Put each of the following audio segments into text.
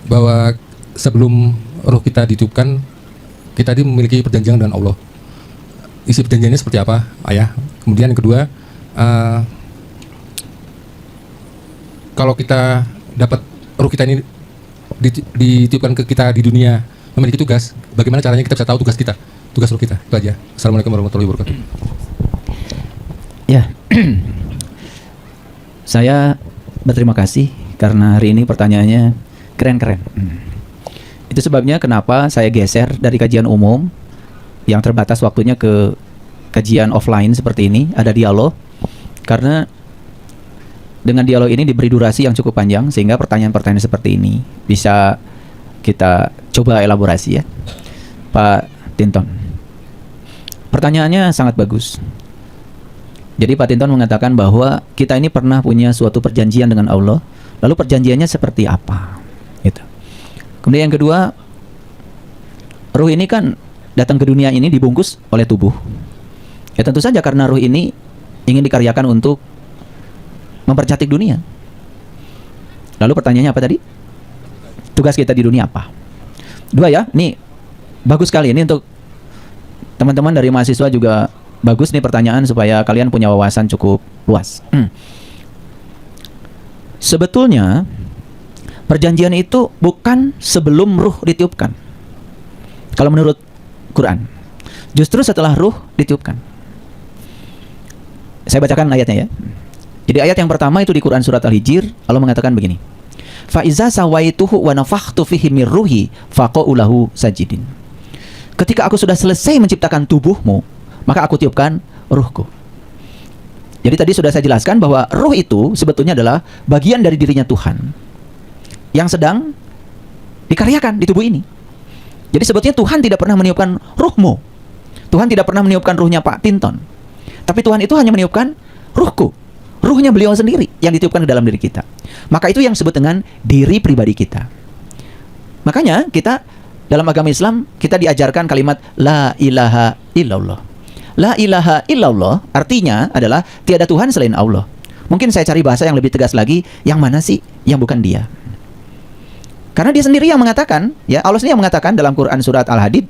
bahwa sebelum roh kita ditiupkan, kita tadi memiliki perjanjian dengan Allah. Isi perjanjiannya seperti apa, Ayah? Kemudian yang kedua, kalau kita dapat roh kita ini ditiupkan ke kita di dunia, memiliki tugas, bagaimana caranya kita bisa tahu tugas kita, tugas roh kita? Itu aja. Assalamualaikum warahmatullahi wabarakatuh. Ya, saya berterima kasih karena hari ini pertanyaannya keren-keren. Itu sebabnya kenapa saya geser dari kajian umum yang terbatas waktunya ke kajian offline seperti ini, ada dialog. Karena dengan dialog ini diberi durasi yang cukup panjang, sehingga pertanyaan-pertanyaan seperti ini bisa kita coba elaborasi ya. Pak Tinton, pertanyaannya sangat bagus. Jadi Pak Tinton mengatakan bahwa kita ini pernah punya suatu perjanjian dengan Allah, lalu perjanjiannya seperti apa? Gitu. Kemudian yang kedua, ruh ini kan datang ke dunia ini dibungkus oleh tubuh. Ya tentu saja karena ruh ini ingin dikaryakan untuk mempercantik dunia. Lalu pertanyaannya apa tadi? Tugas kita di dunia apa? Dua ya, ini bagus sekali ini untuk teman-teman dari mahasiswa juga bagus nih pertanyaan supaya kalian punya wawasan cukup luas. Sebetulnya perjanjian itu bukan sebelum ruh ditiupkan. Kalau menurut Quran, justru setelah ruh ditiupkan. Saya bacakan ayatnya ya. Jadi ayat yang pertama itu di Quran surat Al-Hijr, Allah mengatakan begini. Fa iza sawaituhu wa nafakhtu fihi mir ruhi faqa'u lahu sajidin. Ketika aku sudah selesai menciptakan tubuhmu, maka aku tiupkan ruhku. Jadi tadi sudah saya jelaskan bahwa ruh itu sebetulnya adalah bagian dari dirinya Tuhan yang sedang dikaryakan di tubuh ini. Jadi sebetulnya Tuhan tidak pernah meniupkan ruhmu. Tuhan tidak pernah meniupkan ruhnya Pak Tinton. Tapi Tuhan itu hanya meniupkan ruhku. Ruhnya beliau sendiri yang ditiupkan ke dalam diri kita. Maka itu yang disebut dengan diri pribadi kita. Makanya kita dalam agama Islam kita diajarkan kalimat La ilaha illallah. La ilaha illallah artinya adalah tiada Tuhan selain Allah. Mungkin saya cari bahasa yang lebih tegas lagi, yang mana sih yang bukan dia? Karena dia sendiri yang mengatakan, ya Allah sendiri yang mengatakan dalam Quran surat Al-Hadid,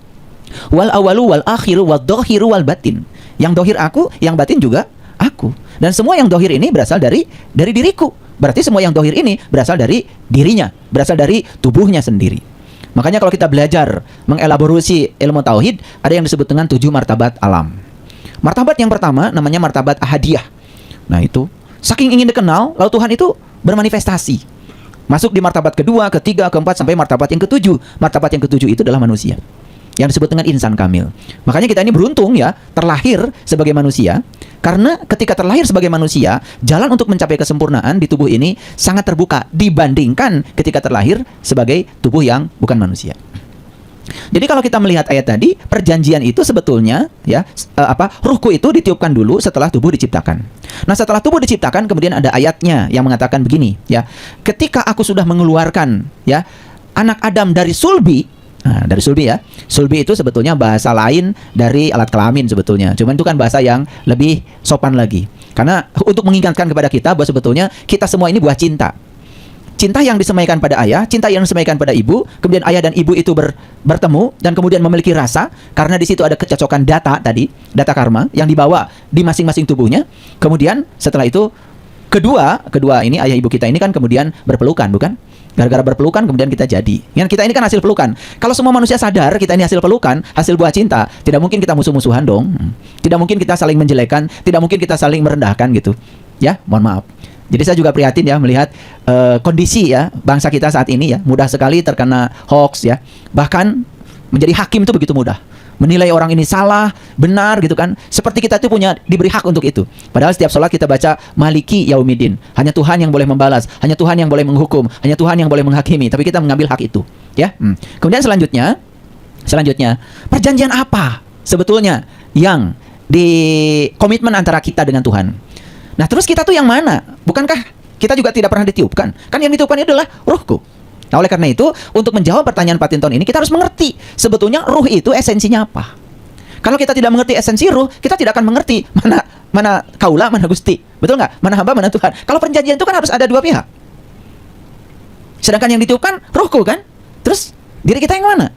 wal awalu wal akhiru wal dohiru wal batin. Yang dohir aku, yang batin juga aku. Dan semua yang dohir ini berasal dari diriku. Berarti semua yang dohir ini berasal dari dirinya, berasal dari tubuhnya sendiri. Makanya kalau kita belajar mengelaborasi ilmu tauhid, ada yang disebut dengan 7 martabat alam. Martabat yang pertama namanya martabat ahadiyah. Nah itu, saking ingin dikenal, lalu Tuhan itu bermanifestasi. Masuk di martabat kedua, ketiga, keempat, sampai martabat yang ketujuh. Martabat yang ketujuh itu adalah manusia, yang disebut dengan insan kamil. Makanya kita ini beruntung ya, terlahir sebagai manusia. Karena ketika terlahir sebagai manusia, jalan untuk mencapai kesempurnaan di tubuh ini sangat terbuka dibandingkan ketika terlahir sebagai tubuh yang bukan manusia. Jadi kalau kita melihat ayat tadi, perjanjian itu sebetulnya ya ruhku itu ditiupkan dulu setelah tubuh diciptakan. Nah, setelah tubuh diciptakan kemudian ada ayatnya yang mengatakan begini ya. Ketika aku sudah mengeluarkan ya anak Adam dari sulbi. Nah, dari sulbi ya. Sulbi itu sebetulnya bahasa lain dari alat kelamin sebetulnya. Cuman itu kan bahasa yang lebih sopan lagi. Karena untuk mengingatkan kepada kita bahwa sebetulnya kita semua ini buah cinta. Cinta yang disemaikan pada ayah, cinta yang disemaikan pada ibu, kemudian ayah dan ibu itu bertemu dan kemudian memiliki rasa karena di situ ada kecocokan data tadi, data karma yang dibawa di masing-masing tubuhnya. Kemudian setelah itu kedua ini ayah ibu kita ini kan kemudian berpelukan, bukan? Gara-gara berpelukan kemudian kita jadi. Yang kita ini kan hasil pelukan. Kalau semua manusia sadar kita ini hasil pelukan, hasil buah cinta, tidak mungkin kita musuh-musuhan dong. Tidak mungkin kita saling menjelekan, tidak mungkin kita saling merendahkan gitu. Ya, mohon maaf. Jadi saya juga prihatin ya melihat kondisi ya bangsa kita saat ini ya, mudah sekali terkena hoax ya. Bahkan menjadi hakim itu begitu mudah. Menilai orang ini salah, benar gitu kan. Seperti kita itu diberi hak untuk itu. Padahal setiap sholat kita baca Maliki Yaumiddin. Hanya Tuhan yang boleh membalas, hanya Tuhan yang boleh menghukum, hanya Tuhan yang boleh menghakimi. Tapi kita mengambil hak itu, ya. Kemudian selanjutnya perjanjian apa sebetulnya yang di komitmen antara kita dengan Tuhan? Nah, terus kita tuh yang mana? Bukankah kita juga tidak pernah ditiupkan? Kan yang ditiupkan adalah ruhku. Nah, oleh karena itu, untuk menjawab pertanyaan Pak Tinton ini, kita harus mengerti sebetulnya ruh itu esensinya apa. Kalau kita tidak mengerti esensi ruh, kita tidak akan mengerti mana kaula, mana Gusti. Betul nggak? Mana hamba, mana Tuhan. Kalau perjanjian itu kan harus ada dua pihak. Sedangkan yang ditiupkan ruhku kan? Terus diri kita yang mana?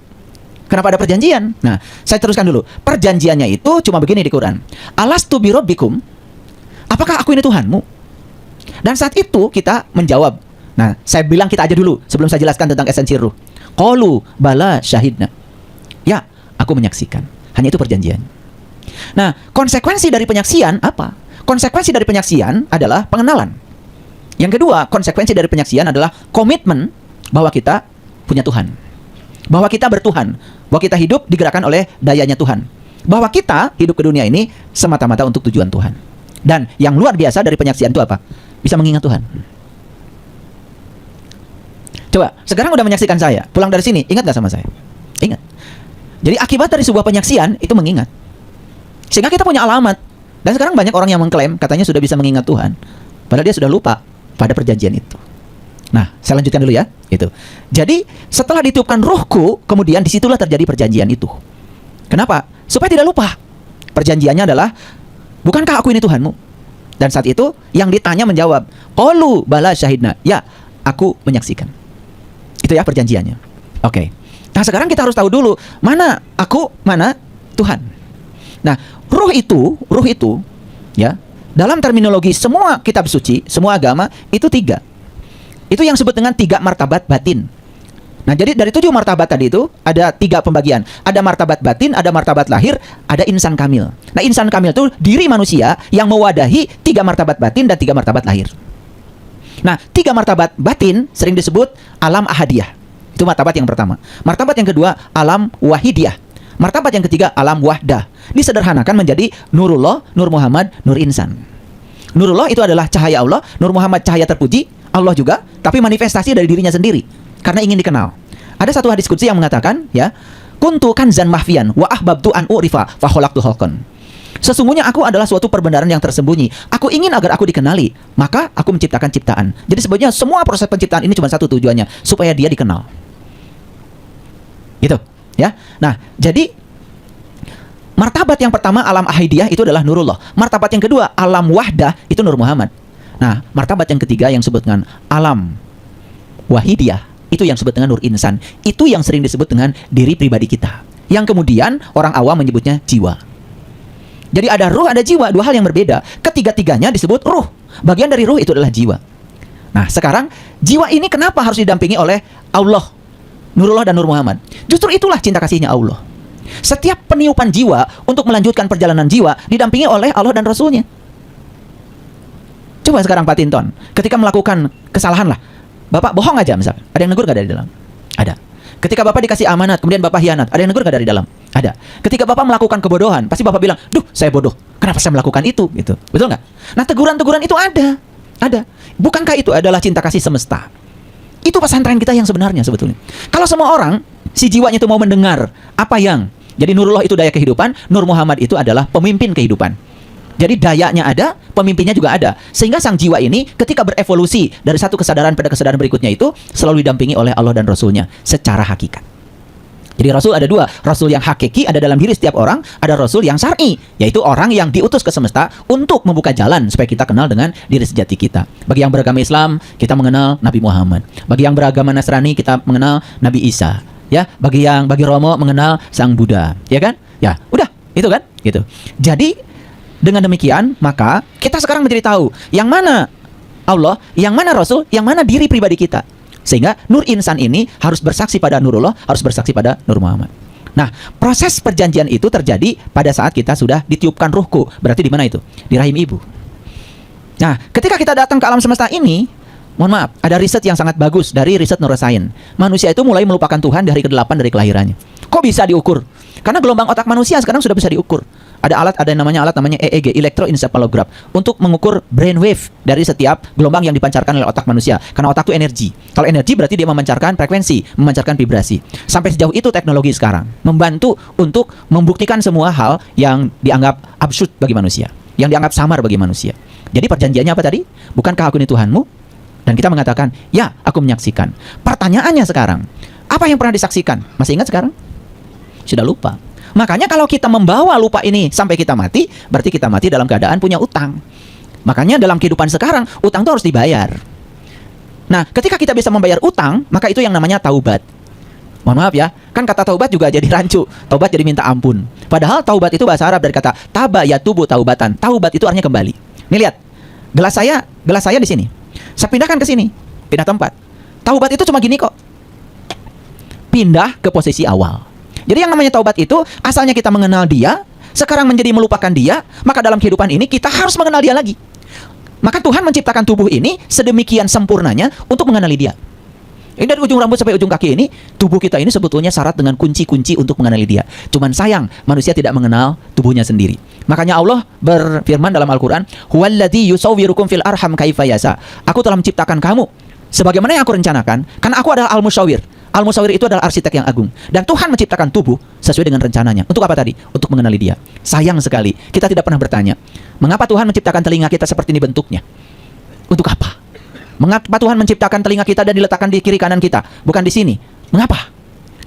Kenapa ada perjanjian? Nah, saya teruskan dulu. Perjanjiannya itu cuma begini di Quran. Alastu bi rabbikum? Apakah aku ini Tuhanmu? Dan saat itu kita menjawab. Nah, saya bilang kita aja dulu sebelum saya jelaskan tentang esensi ruh. Qalu bala syahidna. Ya, aku menyaksikan. Hanya itu perjanjian. Nah, konsekuensi dari penyaksian apa? Konsekuensi dari penyaksian adalah pengenalan. Yang kedua, konsekuensi dari penyaksian adalah komitmen bahwa kita punya Tuhan. Bahwa kita bertuhan. Bahwa kita hidup digerakkan oleh dayanya Tuhan. Bahwa kita hidup ke dunia ini semata-mata untuk tujuan Tuhan. Dan yang luar biasa dari penyaksian itu apa? Bisa mengingat Tuhan. Coba, sekarang udah menyaksikan saya. Pulang dari sini, ingat gak sama saya? Ingat. Jadi akibat dari sebuah penyaksian itu mengingat. Sehingga kita punya alamat. Dan sekarang banyak orang yang mengklaim katanya sudah bisa mengingat Tuhan. Padahal dia sudah lupa pada perjanjian itu. Nah, saya lanjutkan dulu ya. Itu. Jadi, setelah ditiupkan ruhku, kemudian disitulah terjadi perjanjian itu. Kenapa? Supaya tidak lupa. Perjanjiannya adalah, bukankah aku ini Tuhanmu? Dan saat itu, yang ditanya menjawab, qalu bala syahidna. Ya, aku menyaksikan. Itu ya perjanjiannya. Oke. Nah, sekarang kita harus tahu dulu, mana aku, mana Tuhan. Nah, ruh itu, ya, dalam terminologi semua kitab suci, semua agama, itu 3. Itu yang disebut dengan 3 martabat batin. Nah, jadi dari 7 martabat tadi itu ada 3 pembagian. Ada martabat batin, ada martabat lahir, ada insan kamil. Nah, insan kamil itu diri manusia yang mewadahi 3 martabat batin dan 3 martabat lahir. Nah, 3 martabat batin sering disebut alam ahadiyah. Itu martabat yang pertama. Martabat yang kedua, alam wahidiyah. Martabat yang ketiga, alam wahdah. Disederhanakan menjadi Nurullah, Nur Muhammad, Nur Insan. Nurullah itu adalah cahaya Allah, Nur Muhammad cahaya terpuji, Allah juga, tapi manifestasi dari dirinya sendiri karena ingin dikenal. Ada satu hadis qudsi yang mengatakan, ya, kuntu kanzan mahfian wa ahbabtu an urifa fa khalaqtu khalqan. Sesungguhnya aku adalah suatu perbendaharan yang tersembunyi. Aku ingin agar aku dikenali, maka aku menciptakan ciptaan. Jadi sebetulnya semua proses penciptaan ini cuma satu tujuannya, supaya dia dikenal. Gitu, ya. Nah, jadi martabat yang pertama alam ahidiyah itu adalah Nurullah. Martabat yang kedua alam wahdah itu Nur Muhammad. Nah, martabat yang ketiga yang disebut dengan alam wahidiyah itu yang disebut dengan Nur Insan. Itu yang sering disebut dengan diri pribadi kita. Yang kemudian orang awam menyebutnya jiwa. Jadi ada ruh, ada jiwa, 2 hal yang berbeda. Ketiga-tiganya disebut ruh. Bagian dari ruh itu adalah jiwa. Nah, sekarang jiwa ini kenapa harus didampingi oleh Allah, Nurullah dan Nur Muhammad? Justru itulah cinta kasihnya Allah. Setiap peniupan jiwa untuk melanjutkan perjalanan jiwa didampingi oleh Allah dan Rasulnya. Coba sekarang Pak Tinton, ketika melakukan kesalahan lah, Bapak bohong aja misalnya, ada yang negur gak dari dalam? Ada. Ketika Bapak dikasih amanat, kemudian Bapak hianat, ada yang negur gak dari dalam? Ada. Ketika Bapak melakukan kebodohan, pasti Bapak bilang, duh saya bodoh, kenapa saya melakukan itu? Gitu. Betul nggak? Nah, teguran-teguran itu ada. Bukankah itu adalah cinta kasih semesta? Itu pesantren kita yang sebenarnya sebetulnya. Kalau semua orang, si jiwanya itu mau mendengar apa yang, jadi Nurullah itu daya kehidupan, Nur Muhammad itu adalah pemimpin kehidupan. Jadi dayanya ada, pemimpinnya juga ada. Sehingga sang jiwa ini ketika berevolusi dari satu kesadaran pada kesadaran berikutnya itu selalu didampingi oleh Allah dan Rasulnya secara hakikat. Jadi Rasul ada 2. Rasul yang hakiki ada dalam diri setiap orang, ada Rasul yang syar'i, yaitu orang yang diutus ke semesta untuk membuka jalan supaya kita kenal dengan diri sejati kita. Bagi yang beragama Islam, kita mengenal Nabi Muhammad. Bagi yang beragama Nasrani, kita mengenal Nabi Isa. Ya, bagi Romo mengenal Sang Buddha, ya kan? Ya, udah, itu kan? Gitu. Jadi dengan demikian, maka kita sekarang menjadi tahu yang mana Allah, yang mana Rasul, yang mana diri pribadi kita. Sehingga Nur Insan ini harus bersaksi pada Nurullah, harus bersaksi pada Nur Muhammad. Nah, proses perjanjian itu terjadi pada saat kita sudah ditiupkan ruhku. Berarti di mana itu? Di rahim ibu. Nah, ketika kita datang ke alam semesta ini, mohon maaf, ada riset yang sangat bagus dari riset neuroscience. Manusia itu mulai melupakan Tuhan dari ke-8 dari kelahirannya. Kok bisa diukur? Karena gelombang otak manusia sekarang sudah bisa diukur. Ada alat namanya EEG, electroencephalograph, untuk mengukur brainwave dari setiap gelombang yang dipancarkan oleh otak manusia. Karena otak itu energi. Kalau energi berarti dia memancarkan frekuensi, memancarkan vibrasi. Sampai sejauh itu teknologi sekarang membantu untuk membuktikan semua hal yang dianggap absurd bagi manusia, yang dianggap samar bagi manusia. Jadi perjanjiannya apa tadi? Bukankah aku ini Tuhanmu? Dan kita mengatakan, ya, aku menyaksikan. Pertanyaannya sekarang, apa yang pernah disaksikan? Masih ingat sekarang? Sudah lupa. Makanya kalau kita membawa lupa ini sampai kita mati, berarti kita mati dalam keadaan punya utang. Makanya dalam kehidupan sekarang, utang itu harus dibayar. Nah, ketika kita bisa membayar utang, maka itu yang namanya taubat. Mohon maaf ya, kan kata taubat juga jadi rancu. Taubat jadi minta ampun. Padahal taubat itu bahasa Arab dari kata taba yatubu taubatan. Taubat itu artinya kembali. Nih lihat, gelas saya di sini. Saya pindahkan ke sini, pindah tempat. Taubat itu cuma gini kok. Pindah ke posisi awal. Jadi yang namanya taubat itu asalnya kita mengenal dia, sekarang menjadi melupakan dia, maka dalam kehidupan ini kita harus mengenal dia lagi. Maka Tuhan menciptakan tubuh ini sedemikian sempurnanya untuk mengenali dia. Ini dari ujung rambut sampai ujung kaki ini, tubuh kita ini sebetulnya syarat dengan kunci-kunci untuk mengenali dia. Cuman sayang, manusia tidak mengenal tubuhnya sendiri. Makanya Allah berfirman dalam Al-Quran, Huwallazi yusawwirukum fil arham kaifa yasha. Aku telah menciptakan kamu sebagaimana yang aku rencanakan, karena aku adalah Al-Musyawwir. Al-Musyawwir itu adalah arsitek yang agung. Dan Tuhan menciptakan tubuh sesuai dengan rencananya. Untuk apa tadi? Untuk mengenali dia. Sayang sekali, kita tidak pernah bertanya, mengapa Tuhan menciptakan telinga kita seperti ini bentuknya? Untuk apa? Mengapa Tuhan menciptakan telinga kita dan diletakkan di kiri kanan kita, bukan di sini? Mengapa?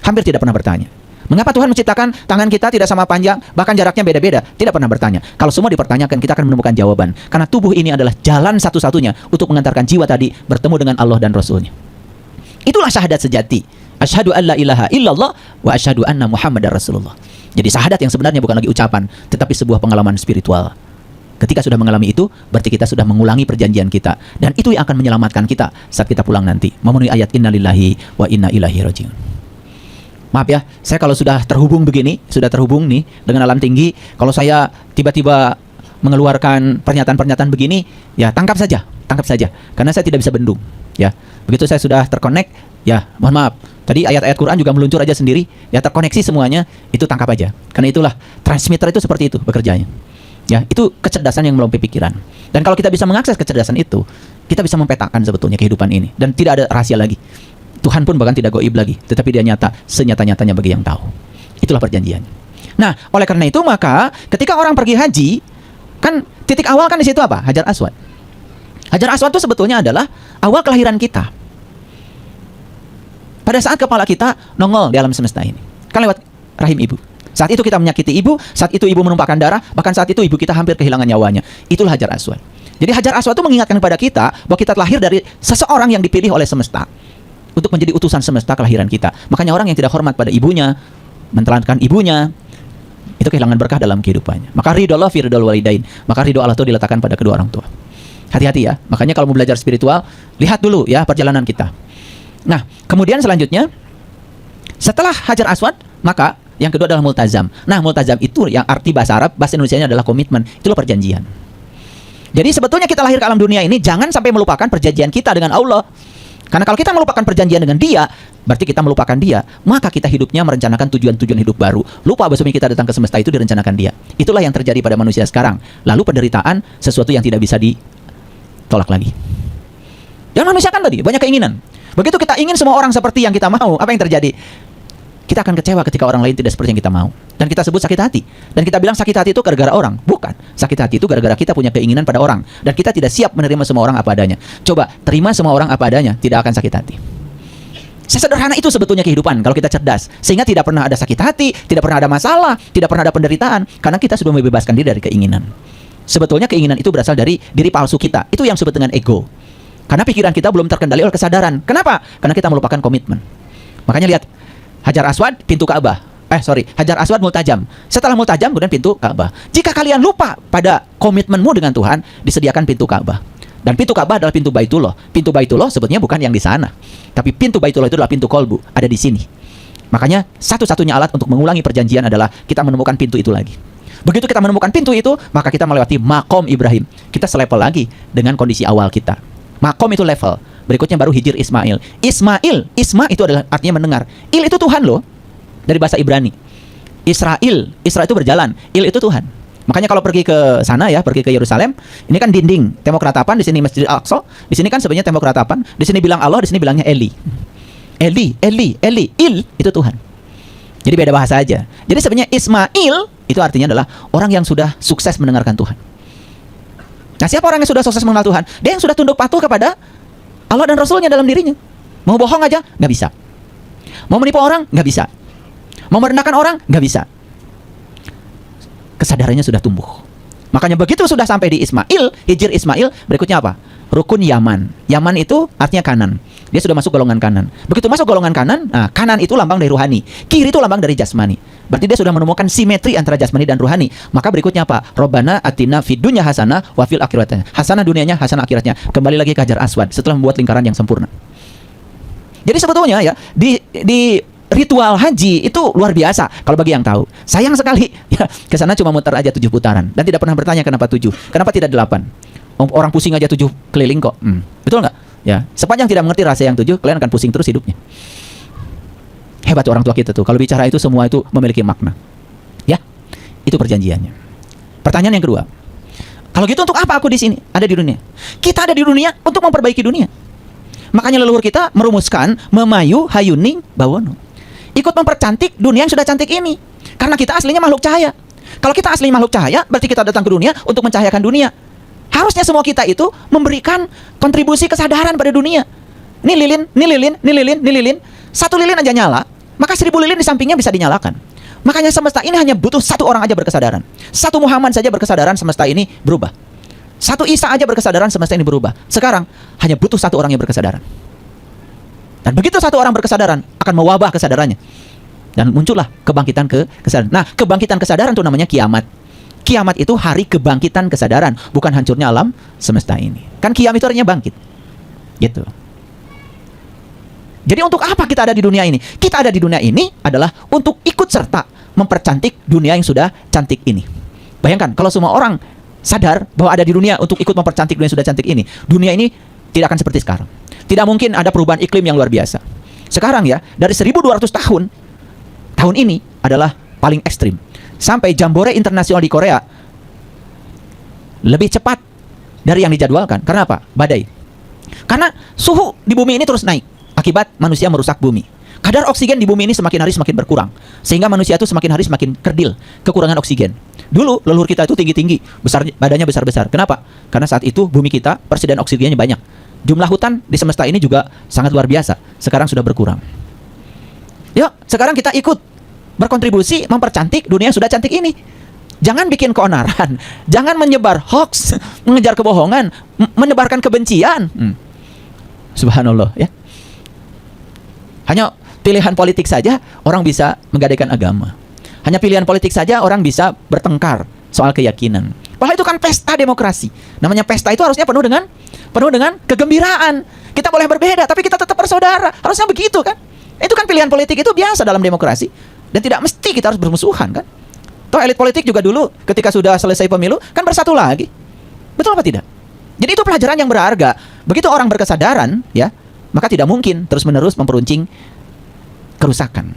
Hampir tidak pernah bertanya. Mengapa Tuhan menciptakan tangan kita tidak sama panjang, bahkan jaraknya beda-beda? Tidak pernah bertanya. Kalau semua dipertanyakan, kita akan menemukan jawaban. Karena tubuh ini adalah jalan satu-satunya untuk mengantarkan jiwa tadi bertemu dengan Allah dan Rasulnya. Itulah syahadat sejati. Asyhadu an la ilaha illallah wa asyhadu anna Muhammadar Rasulullah. Jadi syahadat yang sebenarnya bukan lagi ucapan, tetapi sebuah pengalaman spiritual. Ketika sudah mengalami itu, berarti kita sudah mengulangi perjanjian kita. Dan itu yang akan menyelamatkan kita saat kita pulang nanti. Memenuhi ayat innalillahi wa inna ilaihi rajiun. Maaf ya, saya kalau sudah terhubung begini, sudah terhubung nih dengan alam tinggi, kalau saya tiba-tiba mengeluarkan pernyataan-pernyataan begini, ya tangkap saja. Karena saya tidak bisa bendung. Ya, begitu saya sudah terkonek, ya mohon maaf. Tadi ayat-ayat Quran juga meluncur aja sendiri, ya terkoneksi semuanya, itu tangkap aja. Karena itulah transmitter itu seperti itu bekerjanya. Ya, itu kecerdasan yang melampaui pikiran. Dan kalau kita bisa mengakses kecerdasan itu, kita bisa mempetakan sebetulnya kehidupan ini. Dan tidak ada rahasia lagi. Tuhan pun bahkan tidak goib lagi, tetapi dia nyata, senyata-nyatanya bagi yang tahu. Itulah perjanjian. Nah, oleh karena itu maka ketika orang pergi haji, kan titik awal kan di situ apa? Hajar Aswad. Hajar Aswad itu sebetulnya adalah awal kelahiran kita. Pada saat kepala kita nongol di alam semesta ini, kan lewat rahim ibu. Saat itu kita menyakiti ibu, saat itu ibu menumpahkan darah, bahkan saat itu ibu kita hampir kehilangan nyawanya. Itulah Hajar Aswad. Jadi Hajar Aswad itu mengingatkan kepada kita bahwa kita lahir dari seseorang yang dipilih oleh semesta untuk menjadi utusan semesta kelahiran kita. Makanya orang yang tidak hormat pada ibunya, mentelankan ibunya, itu kehilangan berkah dalam kehidupannya. Maka ridho Allah fi ridhol walidain. Maka ridho Allah itu diletakkan pada kedua orang tua. Hati-hati ya. Makanya kalau mau belajar spiritual, lihat dulu ya perjalanan kita. Nah, kemudian selanjutnya setelah Hajar Aswad, maka yang kedua adalah multazam. Nah, multazam itu yang arti bahasa Arab, bahasa Indonesianya adalah komitmen. Itulah perjanjian. Jadi sebetulnya kita lahir ke alam dunia ini jangan sampai melupakan perjanjian kita dengan Allah. Karena kalau kita melupakan perjanjian dengan dia, berarti kita melupakan dia. Maka kita hidupnya merencanakan tujuan-tujuan hidup baru. Lupa bahwa kita datang ke semesta itu direncanakan dia. Itulah yang terjadi pada manusia sekarang. Lalu penderitaan sesuatu yang tidak bisa ditolak lagi. Dan manusia kan tadi banyak keinginan. Begitu kita ingin semua orang seperti yang kita mau, apa yang terjadi? Kita akan kecewa ketika orang lain tidak seperti yang kita mau. Dan kita sebut sakit hati. Dan kita bilang sakit hati itu gara-gara orang. Bukan. Sakit hati itu gara-gara kita punya keinginan pada orang. Dan kita tidak siap menerima semua orang apa adanya. Coba, terima semua orang apa adanya. Tidak akan sakit hati. Sesederhana itu sebetulnya kehidupan kalau kita cerdas. Sehingga tidak pernah ada sakit hati, tidak pernah ada masalah, tidak pernah ada penderitaan. Karena kita sudah membebaskan diri dari keinginan. Sebetulnya keinginan itu berasal dari diri palsu kita. Itu yang disebut dengan ego. Karena pikiran kita belum terkendali oleh kesadaran. Kenapa? Karena kita melupakan komitmen. Makanya lihat, Hajar Aswad, pintu Ka'bah. Hajar Aswad multajam. Setelah multajam, kemudian pintu Ka'bah. Jika kalian lupa pada komitmenmu dengan Tuhan, disediakan pintu Ka'bah. Dan pintu Ka'bah adalah pintu Baitullah. Pintu Baitullah sebetulnya bukan yang di sana. Tapi pintu Baitullah itu adalah pintu kolbu. Ada di sini. Makanya, satu-satunya alat untuk mengulangi perjanjian adalah kita menemukan pintu itu lagi. Begitu kita menemukan pintu itu, maka kita melewati makom Ibrahim. Kita selevel lagi dengan kondisi awal kita. Makom itu level. Berikutnya baru Hijir Ismail. Isma itu adalah artinya mendengar. Il itu Tuhan loh. Dari bahasa Ibrani. Israel itu berjalan. Il itu Tuhan. Makanya kalau pergi ke sana ya, pergi ke Yerusalem, ini kan dinding, tembok ratapan, di sini Masjid Al-Aqsa, di sini kan sebenarnya tembok ratapan, di sini bilang Allah, di sini bilangnya Eli. Il itu Tuhan. Jadi beda bahasa aja. Jadi sebenarnya Ismail itu artinya adalah orang yang sudah sukses mendengarkan Tuhan. Nah, siapa orang yang sudah sukses mengenal Tuhan? Dia yang sudah tunduk patuh kepada Allah dan Rasulnya dalam dirinya. Mau bohong aja, nggak bisa. Mau menipu orang, nggak bisa. Mau merendahkan orang, nggak bisa. Kesadarannya sudah tumbuh. Makanya begitu sudah sampai di Ismail, Hijir Ismail, berikutnya apa? rukun Yaman. Yaman itu artinya kanan. Dia sudah masuk golongan kanan. Begitu masuk golongan kanan, nah, kanan itu lambang dari ruhani, kiri itu lambang dari jasmani. Berarti dia sudah menemukan simetri antara jasmani dan ruhani. Maka berikutnya apa? Robbana atina fid dunya hasanah wa fil akhirati hasanah, dunianya hasanah, akhiratnya. Kembali lagi ke Hajar Aswad setelah membuat lingkaran yang sempurna. Jadi sebetulnya ya di ritual haji itu luar biasa kalau bagi yang tahu. Sayang sekali ya, ke sana cuma muter aja 7 putaran dan tidak pernah bertanya kenapa 7, kenapa tidak 8. Orang pusing aja 7 keliling kok. Betul nggak? Ya, sepanjang tidak mengerti rasa yang 7, kalian akan pusing terus hidupnya. Hebat orang tua kita tuh. Kalau bicara itu semua itu memiliki makna. Ya, itu perjanjiannya. Pertanyaan yang kedua. Kalau gitu untuk apa aku di sini? Ada di dunia. Kita ada di dunia untuk memperbaiki dunia. Makanya leluhur kita merumuskan memayu hayuning bawono. Ikut mempercantik dunia yang sudah cantik ini. Karena kita aslinya makhluk cahaya. Kalau kita aslinya makhluk cahaya, berarti kita datang ke dunia untuk mencahayakan dunia. Harusnya semua kita itu memberikan kontribusi kesadaran pada dunia. Ini lilin, ini lilin, ini lilin, ini lilin. Satu lilin aja nyala, maka 1000 lilin di sampingnya bisa dinyalakan. Makanya semesta ini hanya butuh satu orang aja berkesadaran. Satu Muhammad saja berkesadaran, semesta ini berubah. Satu Isa aja berkesadaran, semesta ini berubah. Sekarang hanya butuh satu orang yang berkesadaran. Dan begitu satu orang berkesadaran, akan mewabah kesadarannya. Dan muncullah kebangkitan kesadaran. Nah, kebangkitan kesadaran itu namanya kiamat. Kiamat itu hari kebangkitan kesadaran, bukan hancurnya alam semesta ini. Kan kiamat itu artinya bangkit. Gitu. Jadi untuk apa kita ada di dunia ini? Kita ada di dunia ini adalah untuk ikut serta mempercantik dunia yang sudah cantik ini. Bayangkan kalau semua orang sadar bahwa ada di dunia untuk ikut mempercantik dunia yang sudah cantik ini, dunia ini tidak akan seperti sekarang. Tidak mungkin ada perubahan iklim yang luar biasa. Sekarang ya, dari 1200 tahun ini adalah paling ekstrim. Sampai Jambore internasional di Korea lebih cepat dari yang dijadwalkan. Karena apa? Badai. Karena suhu di bumi ini terus naik akibat manusia merusak bumi. Kadar oksigen di bumi ini semakin hari semakin berkurang, sehingga manusia itu semakin hari semakin kerdil, kekurangan oksigen. Dulu leluhur kita itu tinggi-tinggi, badannya besar-besar. Kenapa? Karena saat itu bumi kita persediaan oksigennya banyak. Jumlah hutan di semesta ini juga sangat luar biasa. Sekarang sudah berkurang. Yuk, sekarang kita ikut berkontribusi mempercantik dunia yang sudah cantik ini. Jangan bikin keonaran, jangan menyebar hoax, mengejar kebohongan, menyebarkan kebencian. Subhanallah ya. Hanya pilihan politik saja orang bisa menggadaikan agama. Hanya pilihan politik saja orang bisa bertengkar soal keyakinan. Padahal itu kan pesta demokrasi. Namanya pesta itu harusnya penuh dengan kegembiraan. Kita boleh berbeda tapi kita tetap bersaudara. Harusnya begitu kan? Itu kan pilihan politik itu biasa dalam demokrasi. Dan tidak mesti kita harus bermusuhan kan? Toh elit politik juga dulu ketika sudah selesai pemilu kan bersatu lagi. Betul apa tidak? Jadi itu pelajaran yang berharga. Begitu orang berkesadaran ya, maka tidak mungkin terus-menerus memperuncing kerusakan.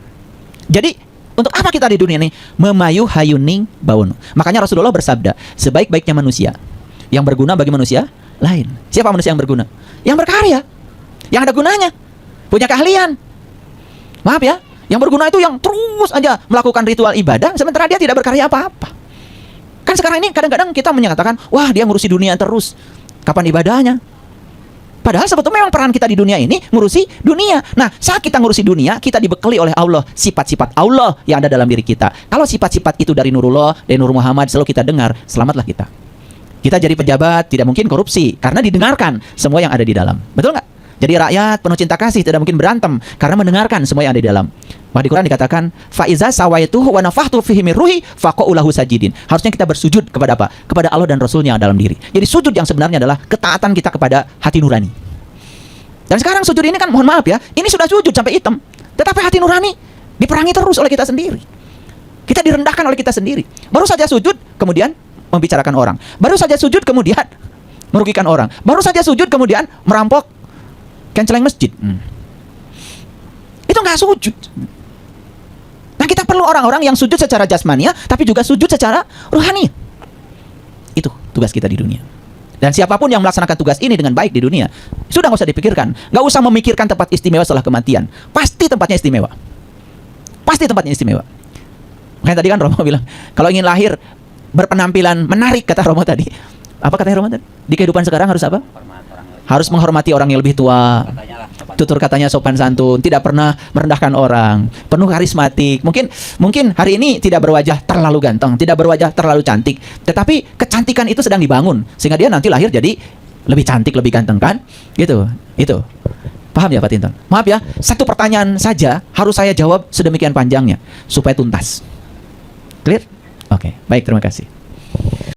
Jadi untuk apa kita di dunia ini? Memayu hayuning bawono. Makanya Rasulullah bersabda, sebaik-baiknya manusia yang berguna bagi manusia lain. Siapa manusia yang berguna? Yang berkarya, yang ada gunanya, punya keahlian. Maaf ya, yang berguna itu yang terus aja melakukan ritual ibadah, sementara dia tidak berkarya apa-apa. Kan sekarang ini kadang-kadang kita menyatakan, wah dia ngurusi dunia terus. Kapan ibadahnya? Padahal sebetulnya memang peran kita di dunia ini ngurusi dunia. Nah, saat kita ngurusi dunia, kita dibekali oleh Allah sifat-sifat Allah yang ada dalam diri kita. Kalau sifat-sifat itu dari Nurullah, dari Nur Muhammad selalu kita dengar, selamatlah kita. Kita jadi pejabat tidak mungkin korupsi karena didengarkan semua yang ada di dalam. Betul nggak? Jadi rakyat penuh cinta kasih tidak mungkin berantem karena mendengarkan semua yang ada di dalam. Maka di Quran dikatakan faiza sawaituhu wa nafakhtu fihi min ruhi faqa'u lahu sajidin. Harusnya kita bersujud kepada apa? Kepada Allah dan Rasulnya dalam diri. Jadi sujud yang sebenarnya adalah ketaatan kita kepada hati nurani. Dan sekarang sujud ini kan mohon maaf ya, ini sudah sujud sampai hitam. Tetapi hati nurani diperangi terus oleh kita sendiri. Kita direndahkan oleh kita sendiri. Baru saja sujud kemudian membicarakan orang. Baru saja sujud kemudian merugikan orang. Baru saja sujud kemudian merampok kenceleng masjid. Itu nggak sujud. Nah kita perlu orang-orang yang sujud secara jasmania tapi juga sujud secara rohani. Itu tugas kita di dunia. Dan siapapun yang melaksanakan tugas ini dengan baik di dunia, sudah nggak usah dipikirkan, nggak usah memikirkan tempat istimewa setelah kematian. Pasti tempatnya istimewa. Pasti tempatnya istimewa. Makanya tadi kan Romo bilang, kalau ingin lahir berpenampilan menarik, kata Romo tadi. Apa katanya Romo tadi? Di kehidupan sekarang harus apa? Harus menghormati orang yang lebih tua. Tutur katanya sopan santun, tidak pernah merendahkan orang, penuh karismatik. Mungkin hari ini tidak berwajah terlalu ganteng, tidak berwajah terlalu cantik, tetapi kecantikan itu sedang dibangun sehingga dia nanti lahir jadi lebih cantik, lebih ganteng kan? Gitu. Itu. Paham ya Pak Tinton? Maaf ya, satu pertanyaan saja harus saya jawab sedemikian panjangnya supaya tuntas. Clear? Oke, baik, terima kasih.